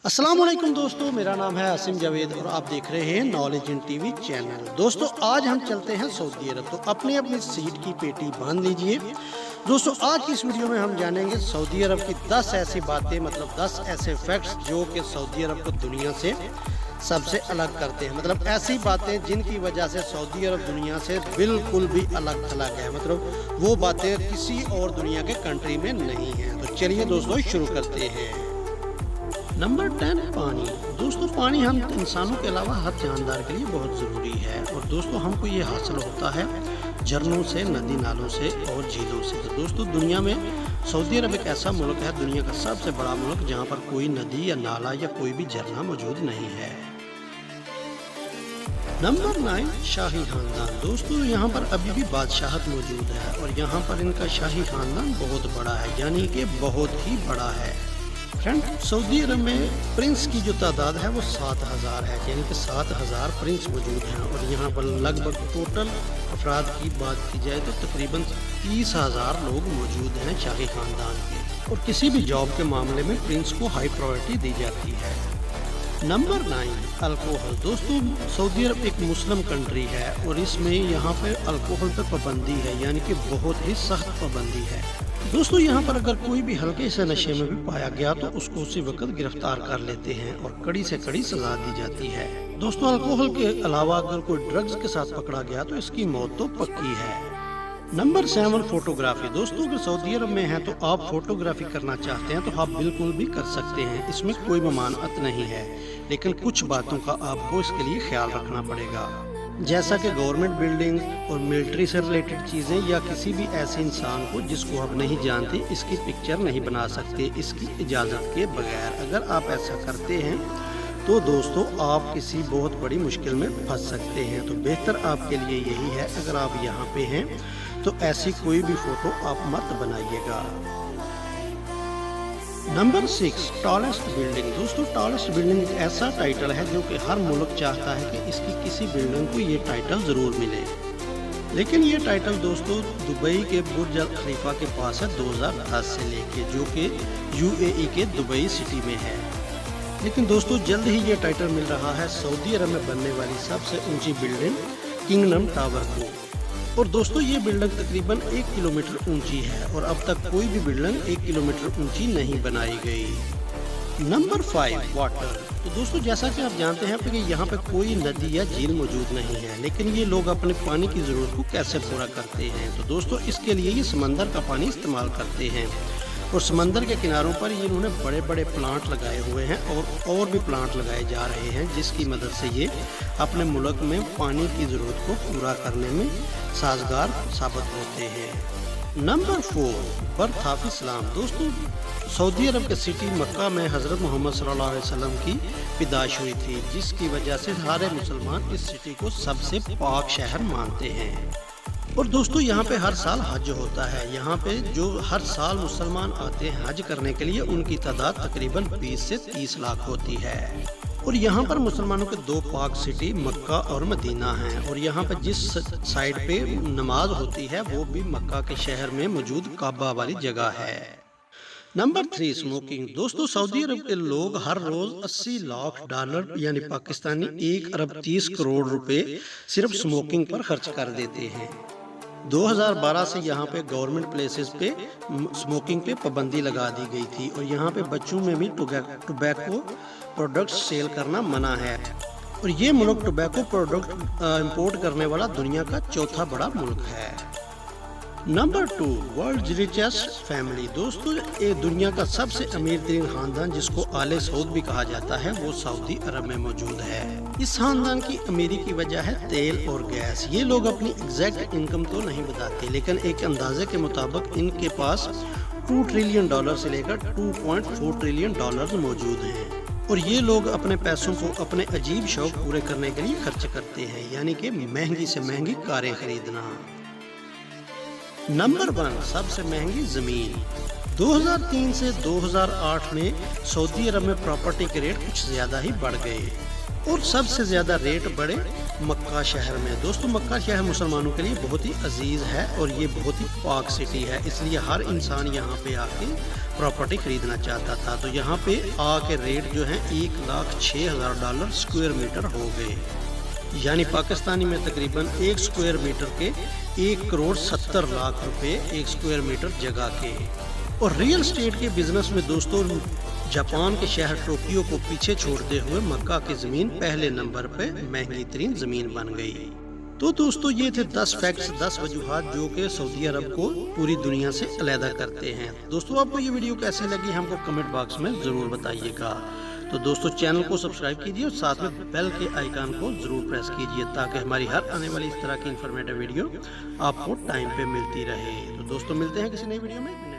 अस्सलाम वालेकुम दोस्तों, मेरा नाम है आसिम जावेद और आप देख रहे हैं नॉलेज इन टीवी चैनल। दोस्तों आज हम चलते हैं सऊदी अरब, तो अपनी अपनी सीट की पेटी बांध लीजिए। दोस्तों आज की इस वीडियो में हम जानेंगे सऊदी अरब की 10 ऐसी बातें, मतलब 10 ऐसे फैक्ट्स जो कि सऊदी अरब को दुनिया से सबसे अलग करते हैं। मतलब ऐसी बातें जिनकी वजह से सऊदी अरब दुनिया से बिल्कुल भी अलग थलग है, मतलब वो बातें किसी और दुनिया के कंट्री में नहीं हैं। तो चलिए दोस्तों शुरू करते हैं। नंबर 10, पानी। दोस्तों पानी हम इंसानों के अलावा हर जानदार के लिए बहुत ज़रूरी है और दोस्तों हमको ये हासिल होता है झरनों से, नदी नालों से और झीलों से। तो दोस्तों दुनिया में सऊदी अरब एक ऐसा मुल्क है, दुनिया का सबसे बड़ा मुल्क, जहाँ पर कोई नदी या नाला या कोई भी झरना मौजूद नहीं है। नंबर 9, शाही खानदान। दोस्तों यहाँ पर अभी भी बादशाहत मौजूद है और यहाँ पर इनका शाही खानदान बहुत बड़ा है, यानी कि बहुत ही बड़ा है। फ्रेंड, सऊदी अरब में प्रिंस की जो तादाद है वो 7000 है, यानी कि 7000 प्रिंस मौजूद हैं और यहाँ पर लगभग टोटल अफराद की बात की जाए तो तकरीबन 30,000 लोग मौजूद हैं शाही खानदान के। और किसी भी जॉब के मामले में प्रिंस को हाई प्रायोरिटी दी जाती है। Number 9, alcohol. दोस्तों सऊदी अरब एक मुस्लिम कंट्री है और इसमें यहाँ पे अल्कोहल पे पाबंदी है, यानी कि बहुत ही सख्त पाबंदी है। दोस्तों यहाँ पर अगर कोई भी हल्के से नशे में भी पाया गया तो उसको उसी वक्त गिरफ्तार कर लेते हैं और कड़ी से कड़ी सजा दी जाती है। दोस्तों अल्कोहल के अलावा अगर कोई ड्रग्स के साथ पकड़ा गया तो इसकी मौत तो पक्की है। Number 7, photography. दोस्तों अगर सऊदी अरब में है तो आप फोटोग्राफी करना चाहते हैं तो आप बिल्कुल भी कर सकते हैं, इसमें कोई ममानत नहीं है, लेकिन कुछ बातों का आपको इसके लिए ख्याल रखना पड़ेगा, जैसा कि गवर्नमेंट बिल्डिंग और मिलिट्री से रिलेटेड चीज़ें या किसी भी ऐसे इंसान को जिसको आप नहीं जानते इसकी पिक्चर नहीं बना सकते इसकी इजाज़त के बगैर। अगर आप ऐसा करते हैं तो दोस्तों आप किसी बहुत बड़ी मुश्किल में फंस सकते हैं। तो बेहतर आपके लिए यही है, अगर आप यहाँ पे हैं तो ऐसी कोई भी फ़ोटो आप मत बनाइएगा। Number 6, tallest building. दोस्तों टॉलेस्ट बिल्डिंग एक ऐसा टाइटल है जो कि हर मुल्क चाहता है कि इसकी किसी बिल्डिंग को ये टाइटल ज़रूर मिले, लेकिन ये टाइटल दोस्तों दुबई के बुर्ज अल खलीफा के पास है 2010 से लेके, जो कि UAE के दुबई सिटी में है। लेकिन दोस्तों जल्द ही ये टाइटल मिल रहा है सऊदी अरब में बनने वाली सबसे ऊंची बिल्डिंग किंगडम टावर को। और दोस्तों ये बिल्डिंग तकरीबन 1 किलोमीटर ऊंची है और अब तक कोई भी बिल्डिंग 1 किलोमीटर ऊंची नहीं बनाई गई। Number 5, water. तो दोस्तों जैसा कि आप जानते हैं कि यहाँ पे कोई नदी या झील मौजूद नहीं है, लेकिन ये लोग अपने पानी की ज़रूरत को कैसे पूरा करते हैं। तो दोस्तों इसके लिए ये समंदर का पानी इस्तेमाल करते हैं और समंदर के किनारों पर इन्होंने बड़े बड़े प्लांट लगाए हुए हैं और भी प्लांट लगाए जा रहे हैं, जिसकी मदद से ये अपने मुल्क में पानी की ज़रूरत को पूरा करने में साजगार साबित होते हैं। Number 4, birth of Islam. दोस्तों सऊदी अरब के सिटी मक्का में हज़रत मोहम्मद सल्लल्लाहु अलैहि वसल्लम की पैदाइश हुई थी, जिसकी वजह से सारे मुसलमान इस सिटी को सबसे पाक शहर मानते हैं। और दोस्तों यहाँ पे हर साल हज होता है। यहाँ पे जो हर साल मुसलमान आते हैं हज करने के लिए, उनकी तादाद तकरीबन 20 से 30 लाख होती है। और यहाँ पर मुसलमानों के 2 पाक सिटी मक्का और मदीना हैं और यहाँ पर जिस साइड पे नमाज होती है वो भी मक्का के शहर में मौजूद काबा वाली जगह है। Number 3, smoking. दोस्तों सऊदी अरब के लोग हर रोज $80 लाख यानी पाकिस्तानी 1 अरब 30 करोड़ रुपए सिर्फ स्मोकिंग पर खर्च कर देते हैं। 2012 से यहाँ पे गवर्नमेंट प्लेसेस पे स्मोकिंग पे पाबंदी लगा दी गई थी और यहाँ पे बच्चों में भी टोबैको प्रोडक्ट्स सेल करना मना है। और ये मुल्क टोबैको प्रोडक्ट इंपोर्ट करने वाला दुनिया का 4था बड़ा मुल्क है। Number 2, world richest family. दोस्तों ये दुनिया का सबसे अमीर तरीन खानदान, जिसको आले सऊद भी कहा जाता है, वो सऊदी अरब में मौजूद है। इस खानदान की अमीरी की वजह है तेल और गैस। ये लोग अपनी एग्जैक्ट इनकम तो नहीं बताते, लेकिन एक अंदाजे के मुताबिक इनके पास $2 ट्रिलियन से लेकर $2.4 ट्रिलियन मौजूद हैं और ये लोग अपने पैसों को अपने अजीब शौक पूरे करने के लिए खर्च करते हैं, यानी कि महंगी से महंगी कारें खरीदना। नंबर 1, सबसे महंगी ज़मीन। 2003 से 2008 में सऊदी अरब में प्रॉपर्टी के रेट कुछ ज़्यादा ही बढ़ गए और सबसे ज़्यादा रेट बढ़े मक्का शहर में। दोस्तों मक्का शहर मुसलमानों के लिए बहुत ही अजीज़ है और ये बहुत ही पाक सिटी है, इसलिए हर इंसान यहाँ पे आके प्रॉपर्टी खरीदना चाहता था। तो यहाँ पे आके रेट जो है $1,06,000 स्क्वायर मीटर हो गए, यानी पाकिस्तानी में तकरीबन 1 स्क्वायर मीटर के 1,70,00,000 रुपए 1 स्क्वायर मीटर जगह के। और रियल एस्टेट के बिजनेस में दोस्तों जापान के शहर टोक्यो को पीछे छोड़ते हुए मक्का की ज़मीन पहले नंबर पे महंगी तरीन ज़मीन बन गई। तो दोस्तों ये थे 10 फैक्ट्स, 10 वजूहात जो कि सऊदी अरब को पूरी दुनिया से अलहदा करते हैं। दोस्तों आपको ये वीडियो कैसी लगी हमको कमेंट बॉक्स में ज़रूर बताइएगा। तो दोस्तों चैनल को सब्सक्राइब कीजिए और साथ में बेल के आइकन को ज़रूर प्रेस कीजिए ताकि हमारी हर आने वाली इस तरह की इन्फॉर्मेटिव वीडियो आपको टाइम पे मिलती रहे। तो दोस्तों मिलते हैं किसी नई वीडियो में।